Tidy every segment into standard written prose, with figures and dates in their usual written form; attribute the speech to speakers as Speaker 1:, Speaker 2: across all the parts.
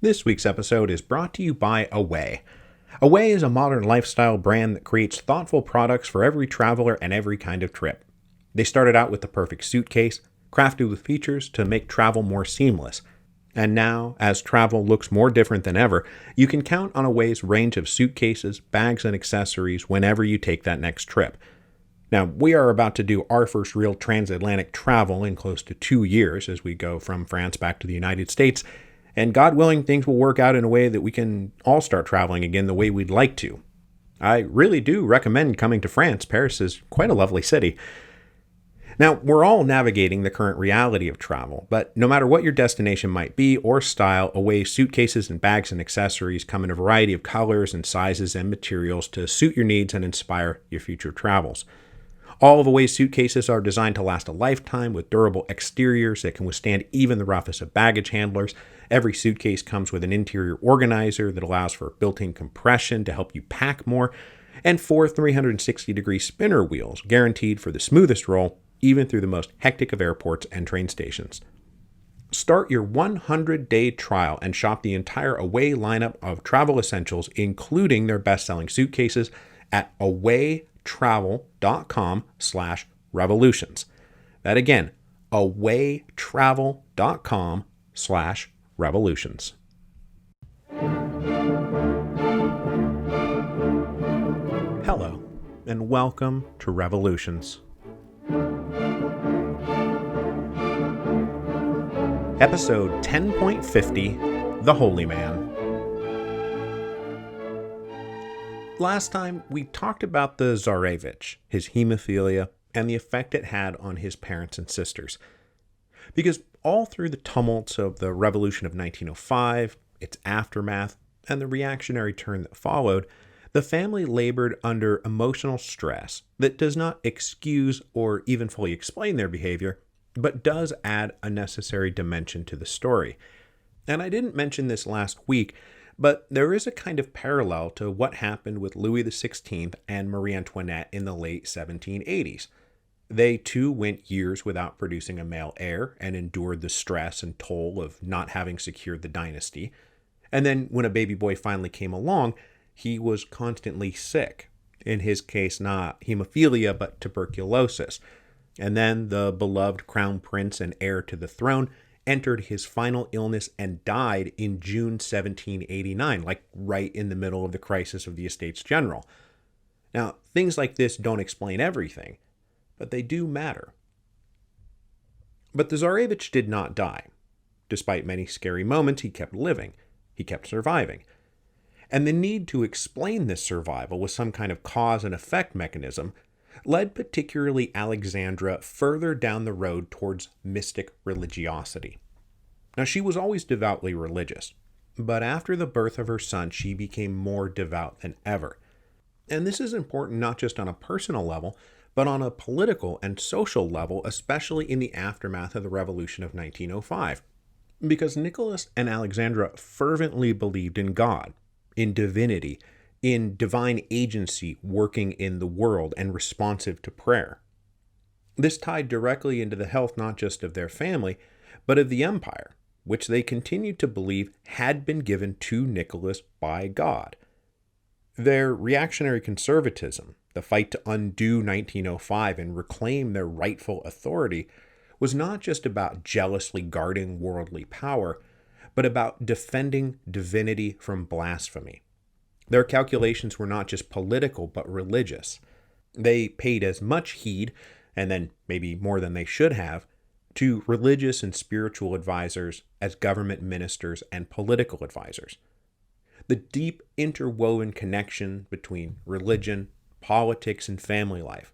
Speaker 1: This week's episode is brought to you by Away. Away is a modern lifestyle brand that creates thoughtful products for every traveler and every kind of trip. They started out with the perfect suitcase, crafted with features to make travel more seamless. And now, as travel looks more different than ever, you can count on Away's range of suitcases, bags, and accessories whenever you take that next trip. Now, we are about to do our first real transatlantic travel in close to 2 years as we go from France back to the United States, and God willing, things will work out in a way that we can all start traveling again the way we'd like to. I really do recommend coming to France. Paris is quite a lovely city. Now, we're all navigating the current reality of travel, but no matter what your destination might be or style, Away suitcases and bags and accessories come in a variety of colors and sizes and materials to suit your needs and inspire your future travels. All of Away's suitcases are designed to last a lifetime with durable exteriors that can withstand even the roughest of baggage handlers. Every suitcase comes with an interior organizer that allows for built-in compression to help you pack more, and 4 360-degree spinner wheels guaranteed for the smoothest roll, even through the most hectic of airports and train stations. Start your 100-day trial and shop the entire Away lineup of travel essentials, including their best-selling suitcases, at awaytravel.com/revolutions. That again, awaytravel.com/revolutions. Hello, and welcome to Revolutions. Episode 10.50, The Holy Man. Last time, we talked about the Tsarevich, his hemophilia, and the effect it had on his parents and sisters. Because all through the tumults of the Revolution of 1905, its aftermath, and the reactionary turn that followed, the family labored under emotional stress that does not excuse or even fully explain their behavior, but does add a necessary dimension to the story. And I didn't mention this last week, but there is a kind of parallel to what happened with Louis XVI and Marie Antoinette in the late 1780s. They too went years without producing a male heir and endured the stress and toll of not having secured the dynasty. And then when a baby boy finally came along, he was constantly sick. In his case, not hemophilia, but tuberculosis. And then the beloved crown prince and heir to the throne entered his final illness and died in June 1789, like right in the middle of the crisis of the Estates General. Now, things like this don't explain everything, but they do matter. But the Tsarevich did not die. Despite many scary moments, he kept living. He kept surviving. And the need to explain this survival with some kind of cause and effect mechanism led particularly Alexandra further down the road towards mystic religiosity. Now, she was always devoutly religious, but after the birth of her son, she became more devout than ever. And this is important not just on a personal level, but on a political and social level, especially in the aftermath of the Revolution of 1905. Because Nicholas and Alexandra fervently believed in God, in divinity, in divine agency working in the world and responsive to prayer. This tied directly into the health not just of their family, but of the empire, which they continued to believe had been given to Nicholas by God. Their reactionary conservatism, the fight to undo 1905 and reclaim their rightful authority, was not just about jealously guarding worldly power, but about defending divinity from blasphemy. Their calculations were not just political, but religious. They paid as much heed, and then maybe more than they should have, to religious and spiritual advisors as government ministers and political advisors. The deep interwoven connection between religion, politics, and family life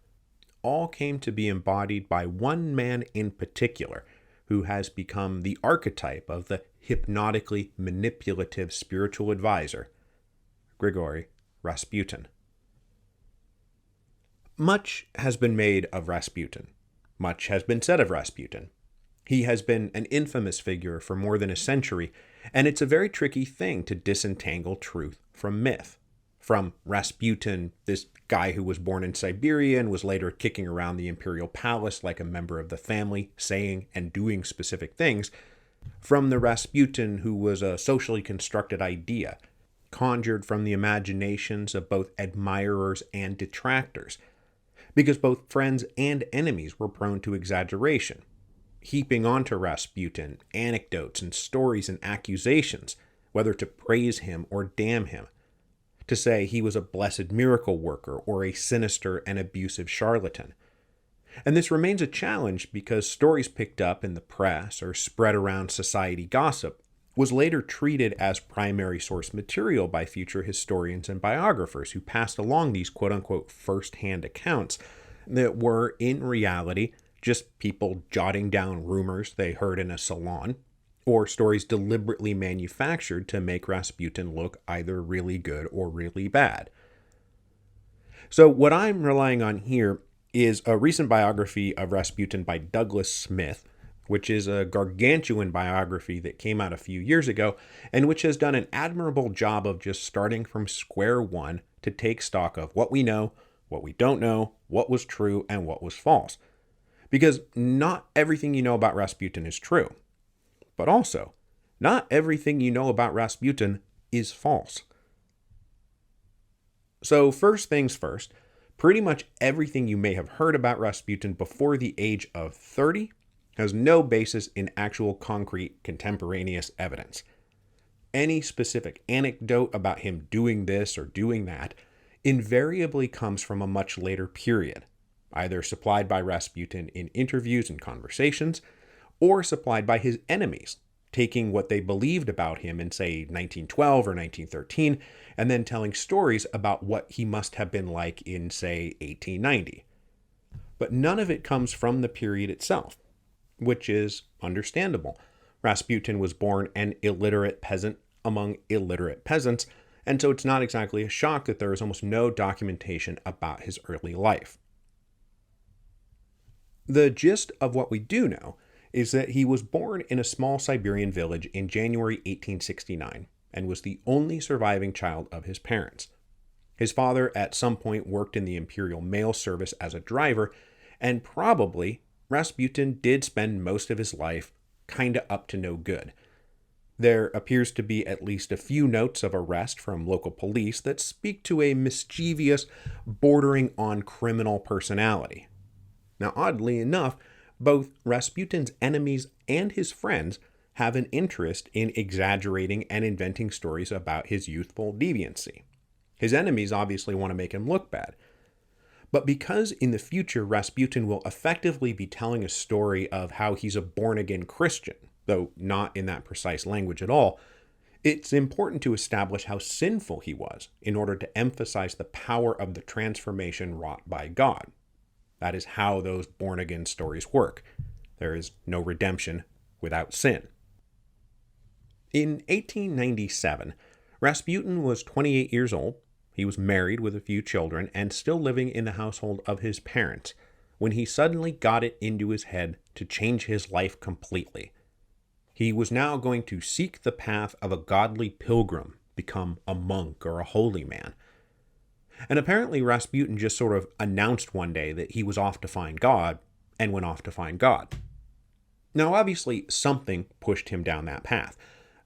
Speaker 1: all came to be embodied by one man in particular, who has become the archetype of the hypnotically manipulative spiritual advisor, Grigory Rasputin. Much has been made of Rasputin. Much has been said of Rasputin. He has been an infamous figure for more than a century, and it's a very tricky thing to disentangle truth from myth. From Rasputin, this guy who was born in Siberia and was later kicking around the imperial palace like a member of the family, saying and doing specific things, from the Rasputin who was a socially constructed idea, conjured from the imaginations of both admirers and detractors, because both friends and enemies were prone to exaggeration, heaping onto Rasputin anecdotes and stories and accusations, whether to praise him or damn him, to say he was a blessed miracle worker or a sinister and abusive charlatan. And this remains a challenge because stories picked up in the press or spread around society gossip was later treated as primary source material by future historians and biographers who passed along these quote-unquote first-hand accounts that were, in reality, just people jotting down rumors they heard in a salon, or stories deliberately manufactured to make Rasputin look either really good or really bad. So what I'm relying on here is a recent biography of Rasputin by Douglas Smith, which is a gargantuan biography that came out a few years ago, and which has done an admirable job of just starting from square one to take stock of what we know, what we don't know, what was true, and what was false. Because not everything you know about Rasputin is true. But also, not everything you know about Rasputin is false. So first things first, pretty much everything you may have heard about Rasputin before the age of 30 has no basis in actual concrete contemporaneous evidence. Any specific anecdote about him doing this or doing that invariably comes from a much later period, either supplied by Rasputin in interviews and conversations, or supplied by his enemies, taking what they believed about him in, say, 1912 or 1913, and then telling stories about what he must have been like in, say, 1890. But none of it comes from the period itself, which is understandable. Rasputin was born an illiterate peasant among illiterate peasants, and so it's not exactly a shock that there is almost no documentation about his early life. The gist of what we do know is that he was born in a small Siberian village in January 1869 and was the only surviving child of his parents. His father at some point worked in the Imperial Mail Service as a driver, and probably Rasputin did spend most of his life kinda up to no good. There appears to be at least a few notes of arrest from local police that speak to a mischievous, bordering on criminal personality. Now, oddly enough, both Rasputin's enemies and his friends have an interest in exaggerating and inventing stories about his youthful deviancy. His enemies obviously want to make him look bad. But because in the future Rasputin will effectively be telling a story of how he's a born-again Christian, though not in that precise language at all, it's important to establish how sinful he was in order to emphasize the power of the transformation wrought by God. That is how those born-again stories work. There is no redemption without sin. In 1897, Rasputin was 28 years old. He was married with a few children and still living in the household of his parents when he suddenly got it into his head to change his life completely. He was now going to seek the path of a godly pilgrim, become a monk or a holy man. And apparently Rasputin just sort of announced one day that he was off to find God, and went off to find God. Now obviously something pushed him down that path,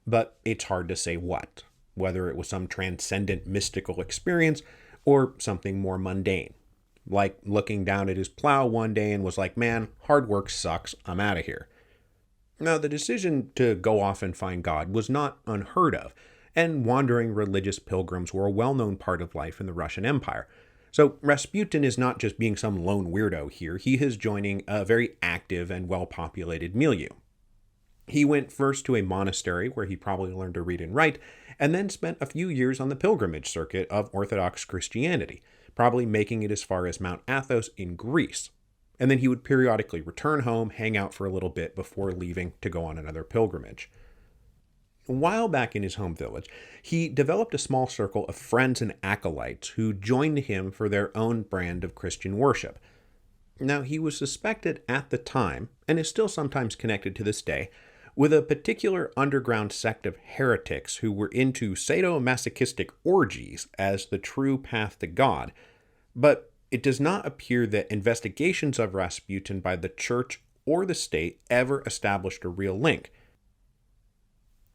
Speaker 1: but it's hard to say what, whether it was some transcendent mystical experience or something more mundane, like looking down at his plow one day and was like, man, hard work sucks, I'm out of here. Now the decision to go off and find God was not unheard of, and wandering religious pilgrims were a well-known part of life in the Russian Empire. So Rasputin is not just being some lone weirdo here, he is joining a very active and well-populated milieu. He went first to a monastery where he probably learned to read and write, and then spent a few years on the pilgrimage circuit of Orthodox Christianity, probably making it as far as Mount Athos in Greece. And then he would periodically return home, hang out for a little bit before leaving to go on another pilgrimage. A while back in his home village, he developed a small circle of friends and acolytes who joined him for their own brand of Christian worship. Now, he was suspected at the time, and is still sometimes connected to this day, with a particular underground sect of heretics who were into sadomasochistic orgies as the true path to God. But it does not appear that investigations of Rasputin by the church or the state ever established a real link.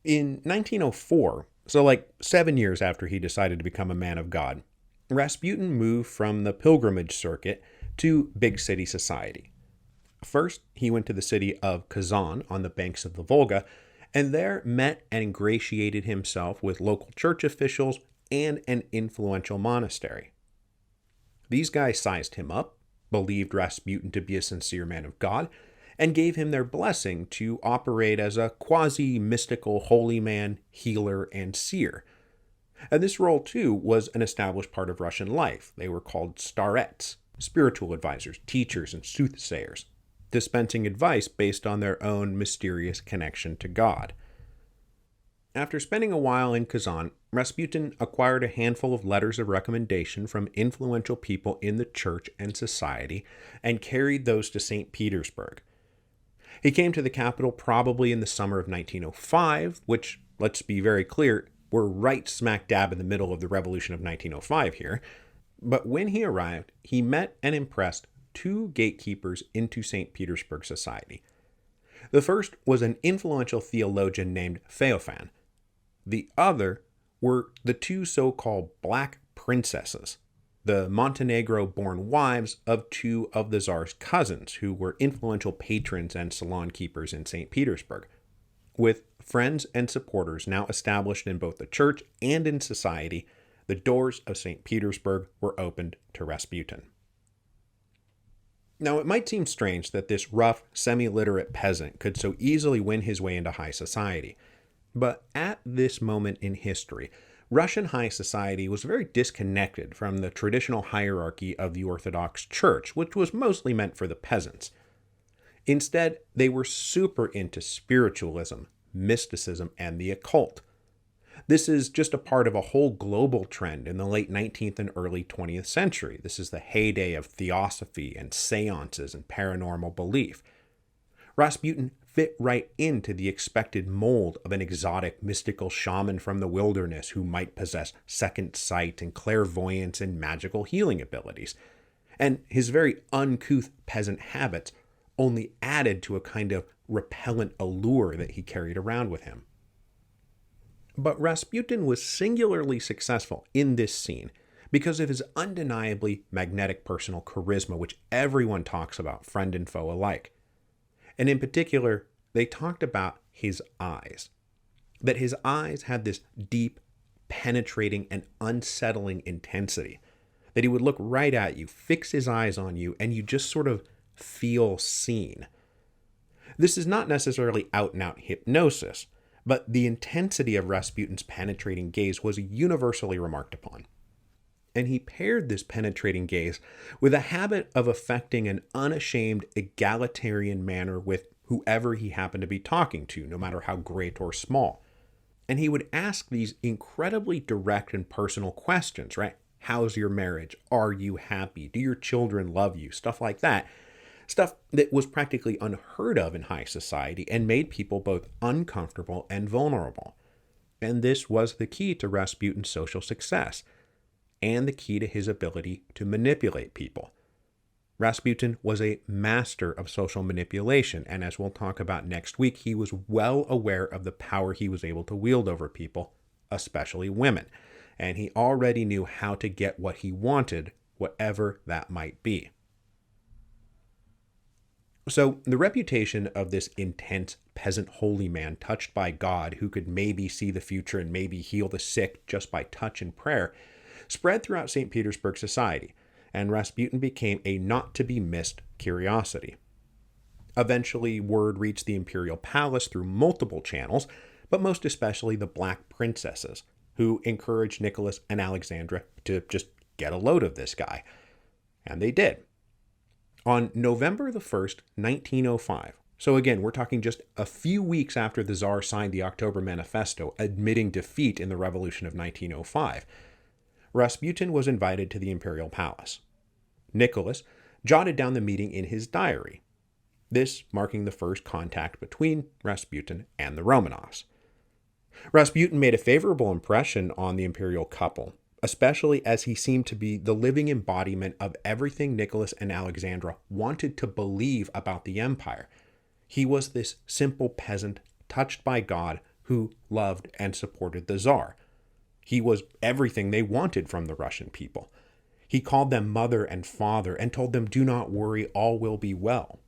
Speaker 1: In 1904, so like 7 years after he decided to become a man of God, Rasputin moved from the pilgrimage circuit to big city society. First, he went to the city of Kazan on the banks of the Volga, and there met and ingratiated himself with local church officials and an influential monastery. These guys sized him up, believed Rasputin to be a sincere man of God, and gave him their blessing to operate as a quasi-mystical holy man, healer, and seer. And this role, too, was an established part of Russian life. They were called starets, spiritual advisors, teachers, and soothsayers, dispensing advice based on their own mysterious connection to God. After spending a while in Kazan, Rasputin acquired a handful of letters of recommendation from influential people in the church and society and carried those to St. Petersburg. He came to the capital probably in the summer of 1905, which, let's be very clear, we're right smack dab in the middle of the revolution of 1905 here. But when he arrived, he met and impressed two gatekeepers into St. Petersburg society. The first was an influential theologian named Feofan. The other were the two so-called Black Princesses, the Montenegro-born wives of two of the Tsar's cousins, who were influential patrons and salon keepers in St. Petersburg. With friends and supporters now established in both the church and in society, the doors of St. Petersburg were opened to Rasputin. Now, it might seem strange that this rough, semi-literate peasant could so easily win his way into high society, but at this moment in history, Russian high society was very disconnected from the traditional hierarchy of the Orthodox Church, which was mostly meant for the peasants. Instead, they were super into spiritualism, mysticism, and the occult. This is just a part of a whole global trend in the late 19th and early 20th century. This is the heyday of theosophy and seances and paranormal belief. Rasputin fit right into the expected mold of an exotic mystical shaman from the wilderness who might possess second sight and clairvoyance and magical healing abilities. And his very uncouth peasant habits only added to a kind of repellent allure that he carried around with him. But Rasputin was singularly successful in this scene because of his undeniably magnetic personal charisma, which everyone talks about, friend and foe alike. And in particular, they talked about his eyes. That his eyes had this deep, penetrating, and unsettling intensity. That he would look right at you, fix his eyes on you, and you just sort of feel seen. This is not necessarily out-and-out hypnosis, but the intensity of Rasputin's penetrating gaze was universally remarked upon. And he paired this penetrating gaze with a habit of affecting an unashamed, egalitarian manner with whoever he happened to be talking to, no matter how great or small. And he would ask these incredibly direct and personal questions, right? How's your marriage? Are you happy? Do your children love you? Stuff like that. Stuff that was practically unheard of in high society and made people both uncomfortable and vulnerable. And this was the key to Rasputin's social success, and the key to his ability to manipulate people. Rasputin was a master of social manipulation, and as we'll talk about next week, he was well aware of the power he was able to wield over people, especially women, and he already knew how to get what he wanted, whatever that might be. So the reputation of this intense peasant holy man touched by God who could maybe see the future and maybe heal the sick just by touch and prayer spread throughout St. Petersburg society, and Rasputin became a not-to-be-missed curiosity. Eventually, word reached the imperial palace through multiple channels, but most especially the Black Princesses, who encouraged Nicholas and Alexandra to just get a load of this guy. And they did. On November the 1st, 1905, so again, we're talking just a few weeks after the Tsar signed the October Manifesto admitting defeat in the Revolution of 1905, Rasputin was invited to the imperial palace. Nicholas jotted down the meeting in his diary, this marking the first contact between Rasputin and the Romanovs. Rasputin made a favorable impression on the imperial couple, especially as he seemed to be the living embodiment of everything Nicholas and Alexandra wanted to believe about the empire. He was this simple peasant touched by God who loved and supported the Tsar. He was everything they wanted from the Russian people. He called them mother and father and told them, "Do not worry, all will be well."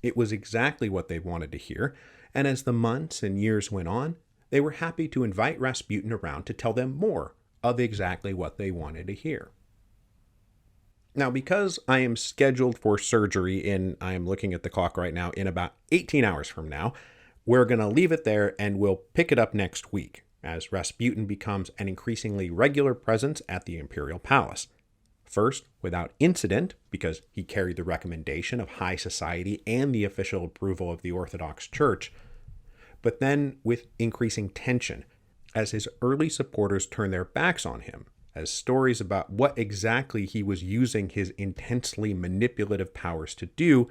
Speaker 1: It was exactly what they wanted to hear, and as the months and years went on, they were happy to invite Rasputin around to tell them more of exactly what they wanted to hear. Now, because I am scheduled for surgery I am looking at the clock right now, in about 18 hours from now, we're going to leave it there and we'll pick it up next week as Rasputin becomes an increasingly regular presence at the imperial palace. First, without incident, because he carried the recommendation of high society and the official approval of the Orthodox Church, but then with increasing tension as his early supporters turned their backs on him, as stories about what exactly he was using his intensely manipulative powers to do,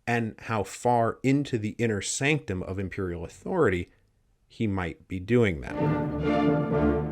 Speaker 1: and how far into the inner sanctum of imperial authority he might be doing them.